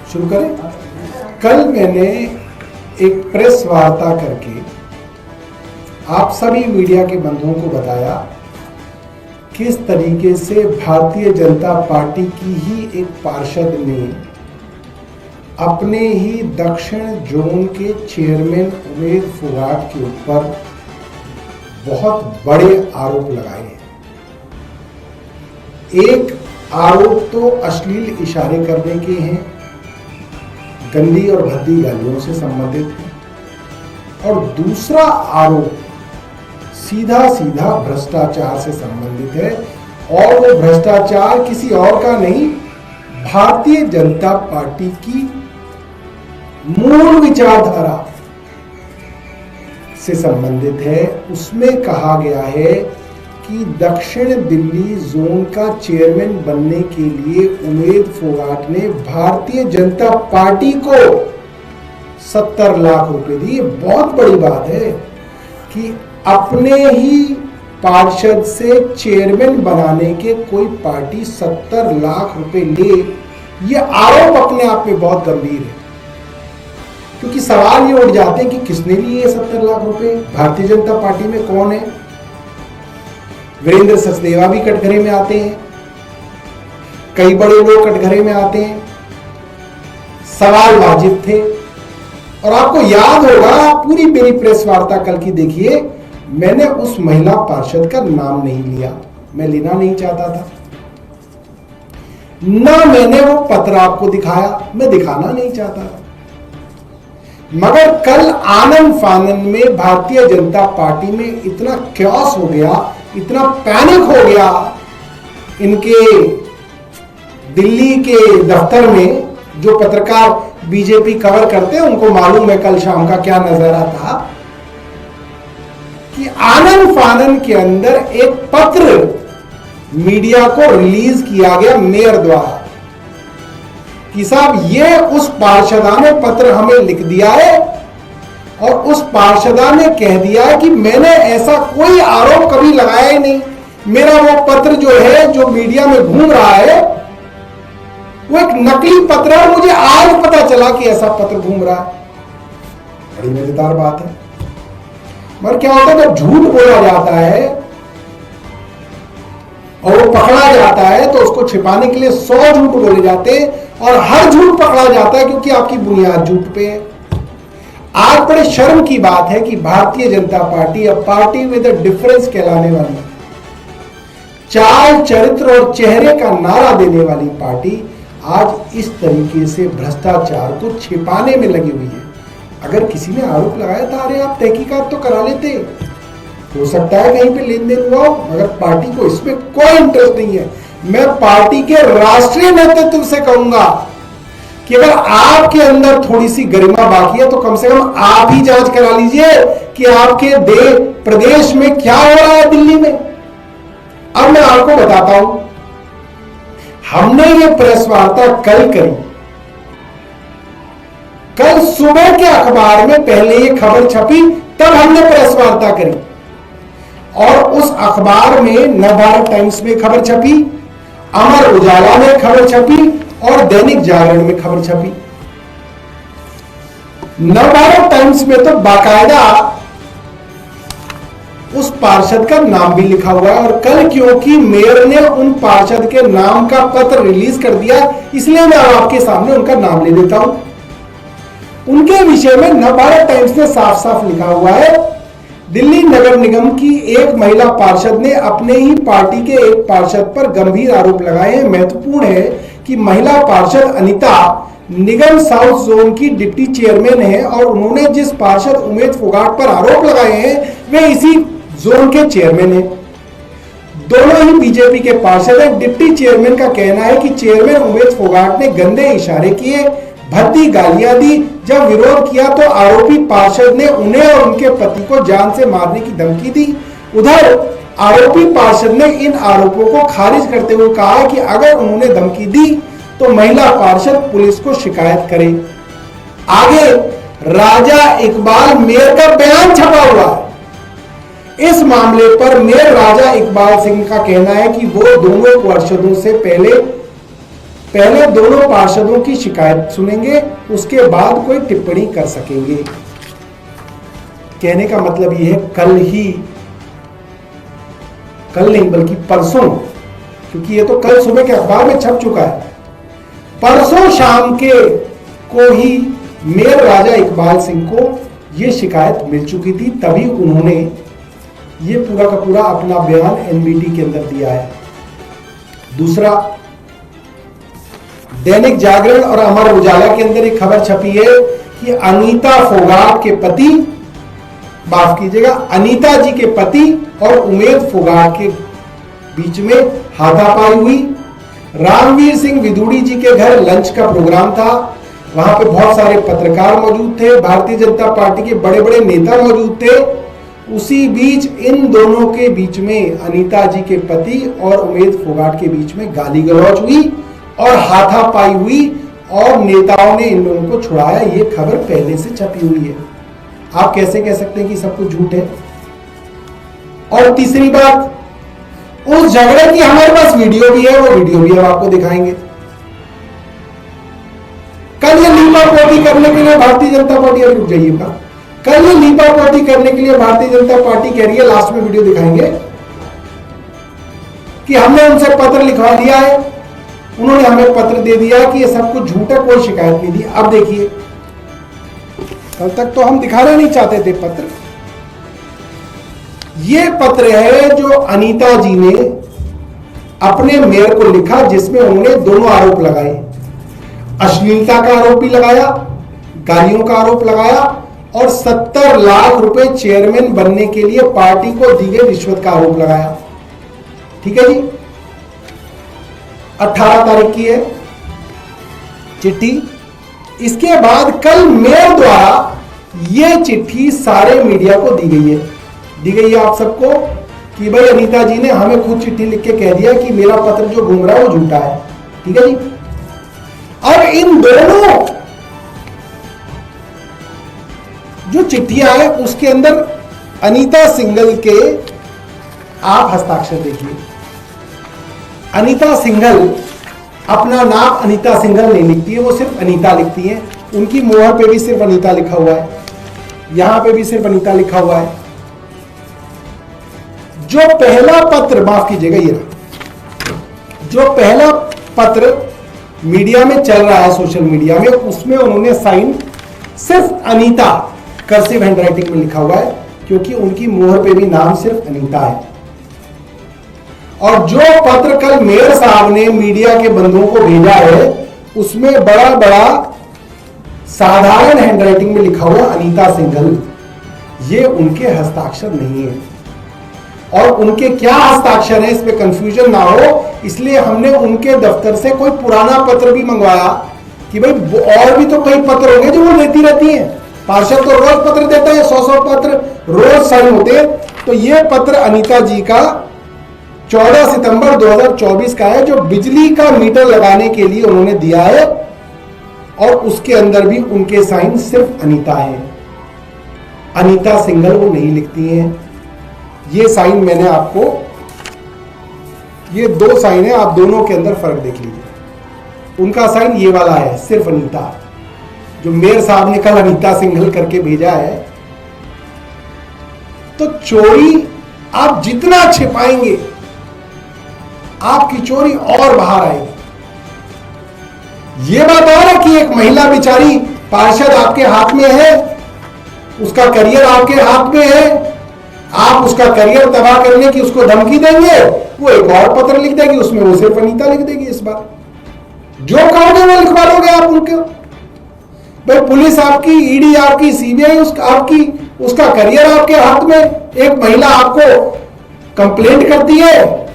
शुरू करें। कल मैंने एक प्रेस वार्ता करके आप सभी मीडिया के बंधुओं को बताया किस तरीके से भारतीय जनता पार्टी की ही एक पार्षद ने अपने ही दक्षिण जोन के चेयरमैन उमेद फोगाट के ऊपर बहुत बड़े आरोप लगाए हैं। एक आरोप तो अश्लील इशारे करने के हैं, गंदी और भद्दी गालियों से संबंधित है, और दूसरा आरोप सीधा सीधा भ्रष्टाचार से संबंधित है। और वो भ्रष्टाचार किसी और का नहीं, भारतीय जनता पार्टी की मूल विचारधारा से संबंधित है। उसमें कहा गया है कि दक्षिण दिल्ली जोन का चेयरमैन बनने के लिए उमेद फोगाट ने भारतीय जनता पार्टी को 70 लाख रुपए दिए। बहुत बड़ी बात है कि अपने ही पार्षद से चेयरमैन बनाने के कोई पार्टी 70 लाख रुपए ले, ये आरोप अपने आप में बहुत गंभीर है। क्योंकि सवाल ये उठ जाते हैं कि किसने लिए 70 लाख रुपए, भारतीय जनता पार्टी में कौन है। वीरेंद्र सचदेवा भी कटघरे में आते हैं, कई बड़े लोग कटघरे में आते हैं। सवाल वाजिब थे। और आपको याद होगा, पूरी मेरी प्रेस वार्ता कल की देखिए, मैंने उस महिला पार्षद का नाम नहीं लिया, मैं लेना नहीं चाहता था। ना मैंने वो पत्र आपको दिखाया, मैं दिखाना नहीं चाहता था। मगर कल आनन फानन में भारतीय जनता पार्टी में इतना क्योस हो गया, इतना पैनिक हो गया इनके दिल्ली के दफ्तर में। जो पत्रकार बीजेपी कवर करते हैं उनको मालूम है कल शाम का क्या नजारा था, कि आनन फानन के अंदर एक पत्र मीडिया को रिलीज किया गया मेयर द्वारा कि साहब ये उस पार्षदा ने पत्र हमें लिख दिया है और उस पार्षदा ने कह दिया है कि मैंने ऐसा कोई आरोप कभी लगाया ही नहीं। मेरा वो पत्र जो है, जो मीडिया में घूम रहा है, वो एक नकली पत्र है। मुझे आज पता चला कि ऐसा पत्र घूम रहा है। बड़ी मजेदार बात है। मगर क्या होता है, जब झूठ बोला जाता है और वो पकड़ा जाता है तो उसको छिपाने के लिए 100 झूठ बोले जाते हैं, और हर झूठ पकड़ा जाता है क्योंकि आपकी बुनियाद झूठ पे है। आज बड़े शर्म की बात है कि भारतीय जनता पार्टी, अब पार्टी विद अ डिफरेंस कहलाने वाली, चाल चरित्र और चेहरे का नारा देने वाली पार्टी आज इस तरीके से भ्रष्टाचार को छिपाने में लगी हुई है। अगर किसी ने आरोप लगाया था, अरे आप तहकीकात तो करा लेते, हो सकता है कहीं पे लेन देन हुआ हो, मगर पार्टी को इसमें कोई इंटरेस्ट नहीं है। मैं पार्टी के राष्ट्रीय नेतृत्व से कहूंगा कि अगर आपके अंदर थोड़ी सी गरिमा बाकी है तो कम से कम आप ही जांच करा लीजिए कि आपके प्रदेश में क्या हो रहा है दिल्ली में। अब मैं आपको बताता हूं, हमने ये प्रेस वार्ता कल करी। कल सुबह के अखबार में पहले ये खबर छपी, तब हमने प्रेस वार्ता करी। और उस अखबार में नवभारत टाइम्स में खबर छपी, अमर उजाला में खबर छपी और दैनिक जागरण में खबर छपी। नवभारत टाइम्स में तो बाकायदा उस पार्षद का नाम भी लिखा हुआ है। और कल क्योंकि मेयर ने उन पार्षद के नाम का पत्र रिलीज कर दिया, इसलिए मैं आपके सामने उनका नाम ले लेता हूं। उनके विषय में नवभारत टाइम्स ने साफ साफ लिखा हुआ है, दिल्ली नगर निगम की एक महिला पार्षद ने अपने ही पार्टी के एक पार्षद पर गंभीर आरोप लगाए हैं। महत्वपूर्ण है कि महिला पार्षद अनीता निगम साउथ जोन की डिप्टी चेयरमैन है और उन्होंने जिस पार्षद उमेद फोगाट पर आरोप लगाए हैं वे इसी जोन के चेयरमैन हैं। दोनों ही बीजेपी के पार्षद हैं। डिप्टी चेयरमैन का कहना है कि चेयरमैन उमेद फोगाट ने गंदे इशारे किए, भद्दी गालियां दी। जब विरोध किया तो आरोपी पार्षद ने उन्हें और उनके पति को जान से मारने की धमकी दी। उधर आरोपी पार्षद ने इन आरोपों को खारिज करते हुए कहा कि अगर उन्होंने धमकी दी तो महिला पार्षद पुलिस को शिकायत करे। आगे राजा इकबाल मेयर का बयान छपा हुआ है। इस मामले पर मेयर राजा इकबाल सिंह का कहना है कि वो दोनों पार्षदों से पहले पहले दोनों पार्षदों की शिकायत सुनेंगे, उसके बाद कोई टिप्पणी कर सकेंगे। कहने का मतलब यह है कल नहीं बल्कि परसों, क्योंकि ये तो कल सुबह के अखबार में छप चुका है, परसों शाम को ही मेयर राजा इकबाल सिंह को यह शिकायत मिल चुकी थी। तभी उन्होंने ये पूरा का पूरा अपना बयान एनबीटी के अंदर दिया है। दूसरा, दैनिक जागरण और अमर उजाला के अंदर एक खबर छपी है कि अनीता फोगाट के पति, माफ कीजिएगा, अनीता जी के पति और उमेद फोगाट के बीच में हाथापाई हुई। रामवीर सिंह विदुड़ी जी के घर लंच का प्रोग्राम था, वहां पे बहुत सारे पत्रकार मौजूद थे, भारतीय जनता पार्टी के बड़े बड़े नेता मौजूद थे। उसी बीच इन दोनों के बीच में, अनीता जी के पति और उमेद फोगाट के बीच में गाली गलौज हुई और हाथापाई हुई और नेताओं ने इन लोगों को छुड़ाया। ये खबर पहले से छपी हुई है। आप कैसे कह सकते हैं कि सब कुछ झूठ है? और तीसरी बात, उस झगड़े की हमारे पास वीडियो भी है, वो वीडियो भी हम आपको दिखाएंगे। कल ये लीपापोती करने के लिए भारतीय जनता पार्टी, रुक जाइएगा, कल ये लीपापोती करने के लिए भारतीय जनता पार्टी कह रही है, लास्ट में वीडियो दिखाएंगे, कि हमने उनसे पत्र लिखवा दिया है, उन्होंने हमें पत्र दे दिया कि ये सब कुछ झूठ है, कोई शिकायत नहीं दी। अब देखिए, कल तक तो हम दिखाना नहीं चाहते थे पत्र। ये पत्र है जो अनीता जी ने अपने मेयर को लिखा, जिसमें उन्होंने दोनों आरोप लगाए, अश्लीलता का आरोप भी लगाया, गालियों का आरोप लगाया और 70 लाख रुपए चेयरमैन बनने के लिए पार्टी को दी गई रिश्वत का आरोप लगाया। ठीक है जी, 18 तारीख की है चिट्ठी। इसके बाद कल मेयर द्वारा यह चिट्ठी सारे मीडिया को दी गई है आप सबको, कि भाई अनीता जी ने हमें खुद चिट्ठी लिख के कह दिया कि मेरा पत्र जो घूम रहा है वो झूठा है। ठीक है जी। अब इन दोनों जो चिट्ठियां हैं उसके अंदर अनीता सिंघल के आप हस्ताक्षर देखिए। अनीता सिंघल अपना नाम अनीता सिंघल नहीं लिखती है, वो सिर्फ अनीता लिखती है। उनकी मोहर पे भी सिर्फ अनीता लिखा हुआ है, यहां पे भी सिर्फ अनीता लिखा हुआ है। जो पहला पत्र, माफ कीजिएगा, ये जो पहला पत्र मीडिया में चल रहा है, सोशल मीडिया में, उसमें उन्होंने साइन सिर्फ अनीता कर्सिव हैंडराइटिंग में लिखा हुआ है, क्योंकि उनकी मोहर पे भी नाम सिर्फ अनीता है। और जो पत्र कल मेयर साहब ने मीडिया के बंधुओं को भेजा है, उसमें बड़ा बड़ा साधारण हैंडराइटिंग में लिखा हुआ अनीता सिंघल, ये उनके हस्ताक्षर नहीं है। और उनके क्या हस्ताक्षर है, इसमें कंफ्यूजन ना हो, इसलिए हमने उनके दफ्तर से कोई पुराना पत्र भी मंगवाया कि भाई और भी तो कई पत्र होंगे जो वो लेती रहती हैं। पार्षद तो रोज पत्र देता है, 100 पत्र रोज साइन होते हैं। तो ये पत्र अनीता जी का 14 सितंबर 2024 का है, जो बिजली का मीटर लगाने के लिए उन्होंने दिया है, और उसके अंदर भी उनके साइन सिर्फ अनीता है। अनीता सिंघल वो नहीं लिखती हैं। ये साइन मैंने आपको, ये 2 साइन है, आप दोनों के अंदर फर्क देख लीजिए। उनका साइन ये वाला है, सिर्फ अनीता, जो मेयर साहब ने कल अनीता सिंघल करके भेजा है। तो चोरी आप जितना छिपाएंगे, आपकी चोरी और बाहर आएगी। यह बात और है कि एक महिला बेचारी पार्षद आपके हाथ में है, उसका करियर आपके हाथ में है, आप उसका करियर तबाह करने की उसको धमकी देंगे, वो एक और पत्र लिख देगी, उसमें वो सिर्फ अनीता लिख देगी। इस बार जो कहोगे वो लिखवा लोगे आप उनके। भाई पुलिस आपकी, ईडी आपकी, सीबीआई आपकी, उसका करियर आपके हाथ में। एक महिला आपको कंप्लेंट करती है,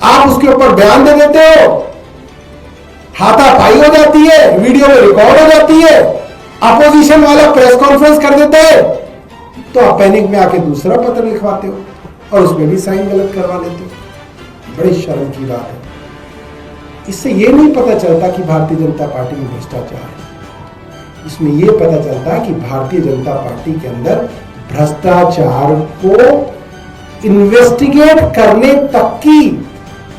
आप उसके ऊपर बयान दे देते हो, हाथापाई हो जाती है, वीडियो में रिकॉर्ड हो जाती है, अपोजिशन वाला प्रेस कॉन्फ्रेंस कर देते हैं, तो आप पैनिक में आके दूसरा पत्र लिखवाते हो और उसमें भी साइन गलत करवा लेते हो। बड़ी शर्म की बात है। इससे यह नहीं पता चलता कि भारतीय जनता पार्टी में भ्रष्टाचार है, इसमें यह पता चलता है कि भारतीय जनता पार्टी के अंदर भ्रष्टाचार को इन्वेस्टिगेट करने तक की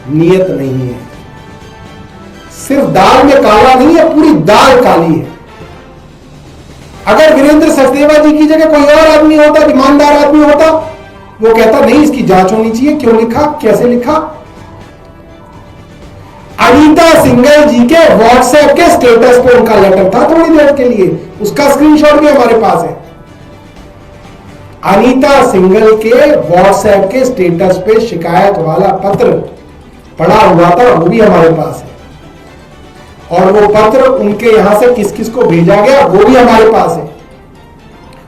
नियत नहीं है। सिर्फ दाल में काला नहीं है, पूरी दाल काली है। अगर वीरेंद्र सचदेवा जी की जगह कोई और आदमी होता, ईमानदार आदमी होता, वो कहता नहीं इसकी जांच होनी चाहिए, क्यों लिखा, कैसे लिखा। अनीता सिंघल जी के व्हाट्सएप के स्टेटस पे उनका लेटर था थोड़ी देर के लिए, उसका स्क्रीनशॉट भी हमारे पास है। अनीता सिंघल के व्हाट्सएप के स्टेटस पे शिकायत वाला पत्र पड़ा हुआ था, वो भी हमारे पास है। और वो पत्र उनके यहां से किस किस को भेजा गया वो भी हमारे पास है,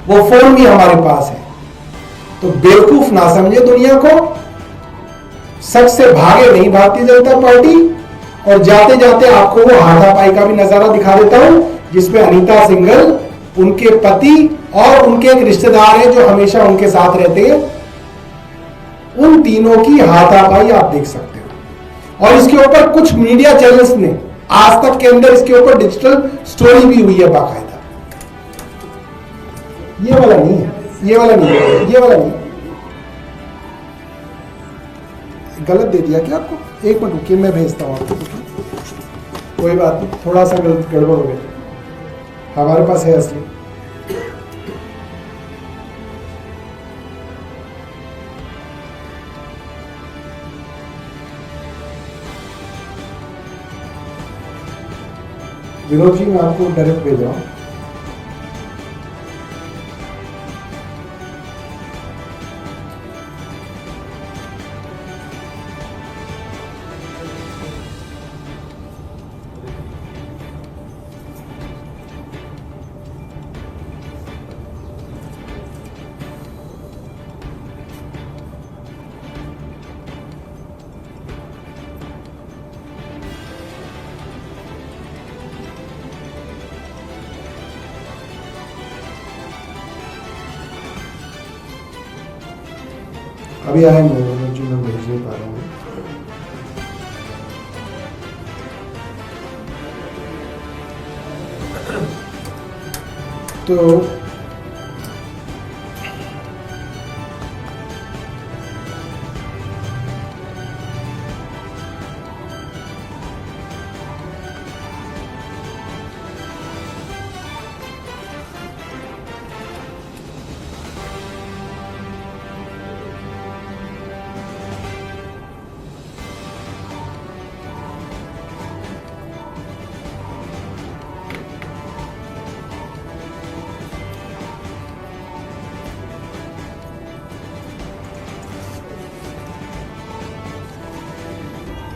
वो फोन भी हमारे पास है। तो बेवकूफ ना समझे दुनिया को, सच से भागे नहीं भारतीय जनता पार्टी। और जाते जाते आपको वो हाथापाई का भी नजारा दिखा देता हूं, जिसमें अनीता सिंघल, उनके पति और उनके एक रिश्तेदार हैं जो हमेशा उनके साथ रहते हैं, उन तीनों की हाथापाई आप देख सकते हो। और इसके ऊपर कुछ मीडिया चैनल्स ने आज तक के अंदर इसके ऊपर डिजिटल स्टोरी भी हुई है बाकायदा। ये वाला नहीं है, ये वाला नहीं है, ये वाला नहीं है। गलत दे दिया क्या आपको? एक मिनट रुकिए, मैं भेजता हूं आपको। कोई बात नहीं, थोड़ा सा गड़बड़ हो गया, हमारे पास है असली। विनोद जी, मैं आपको डायरेक्ट भेज रहा हूं। अभी आए नहीं जो मैं भेज नहीं पा रहा हूँ। तो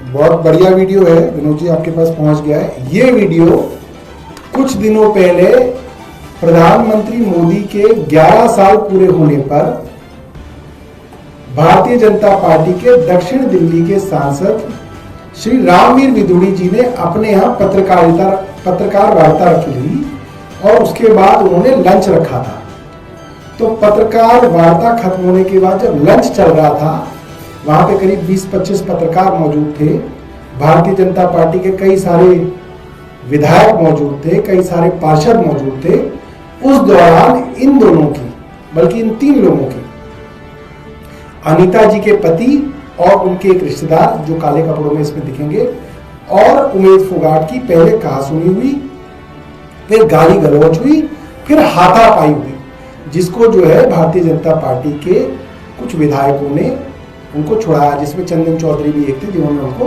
बहुत बढ़िया वीडियो है विनोद जी, आपके पास पहुंच गया है। ये वीडियो कुछ दिनों पहले प्रधानमंत्री मोदी के 11 साल पूरे होने पर भारतीय जनता पार्टी के दक्षिण दिल्ली के सांसद श्री रामवीर विदुड़ी जी ने अपने यहाँ पत्रकार वार्ता रखी थी और उसके बाद उन्होंने लंच रखा था। तो पत्रकार वार्ता खत्म होने के बाद जब लंच चल रहा था, वहां पे करीब 20-25 पत्रकार मौजूद थे, भारतीय जनता पार्टी के कई सारे विधायक मौजूद थे, कई सारे पार्षद मौजूद थे। उस दौरान इन दोनों की, बल्कि इन तीन लोगों की, अनीता जी के पति और उनके एक रिश्तेदार जो काले कपड़ों में इसमें दिखेंगे, और उमेद फोगाट की पहले कहासुनी हुई, फिर गाली गलौज हुई, फिर हाथापाई हुई, जिसको जो है भारतीय जनता पार्टी के कुछ विधायकों ने उनको छुड़ाया, जिसमें चंदन चौधरी भी एक थे जिन्होंने उनको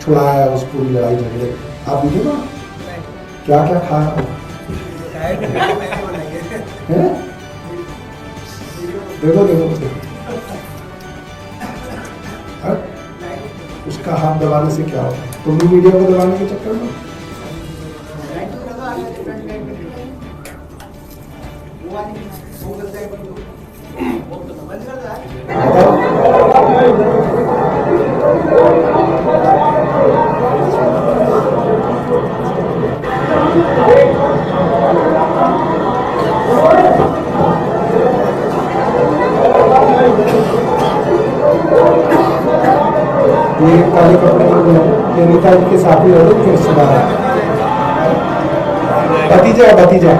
छुड़ाया उस पूरी लड़ाई झगड़े। आप देखिए ना क्या क्या खाया देखो देखो देखो, उसका हाथ दबाने से क्या होता है? तुम भी मीडिया को दबाने के चक्कर में ये काले कपड़े में अनीता जी के साथ ही रहते थे, रिश्तेदार भतीजा भतीजा।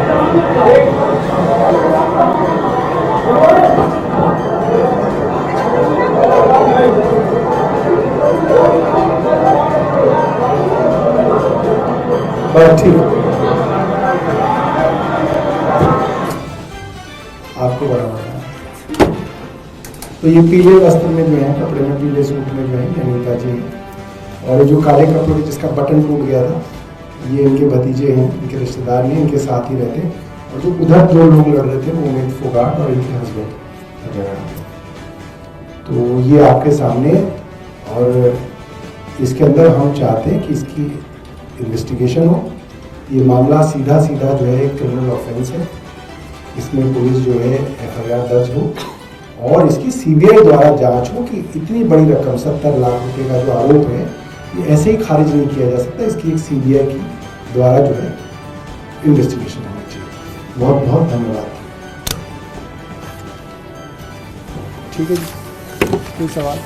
बस ठीक है, आपको बड़ा बड़ा। तो ये पीले वस्त्र में जो है, कपड़े में, पीले सूट में जो है अनीता जी, और ये जो काले कपड़ों के जिसका बटन टूट गया था, ये इनके भतीजे हैं, इनके रिश्तेदार हैं, इनके साथ ही रहते हैं। और जो उधर दो लोग लड़ रहे थे वो उमेद फोगाट और इनके हस्बैंड वगैरह। तो ये आपके सामने, और इसके अंदर हम चाहते हैं कि इसकी इन्वेस्टिगेशन हो। ये मामला सीधा सीधा जो है एक क्रिमिनल ऑफेंस है, इसमें पुलिस जो है FIR दर्ज हो और इसकी CBI द्वारा जांच हो कि इतनी बड़ी रकम 70 लाख रुपए का जो आरोप है ये ऐसे ही खारिज नहीं किया जा सकता। इसकी एक CBI की द्वारा जो है इन्वेस्टिगेशन होनी चाहिए। बहुत बहुत धन्यवाद। ठीक है जी, कोई सवाल?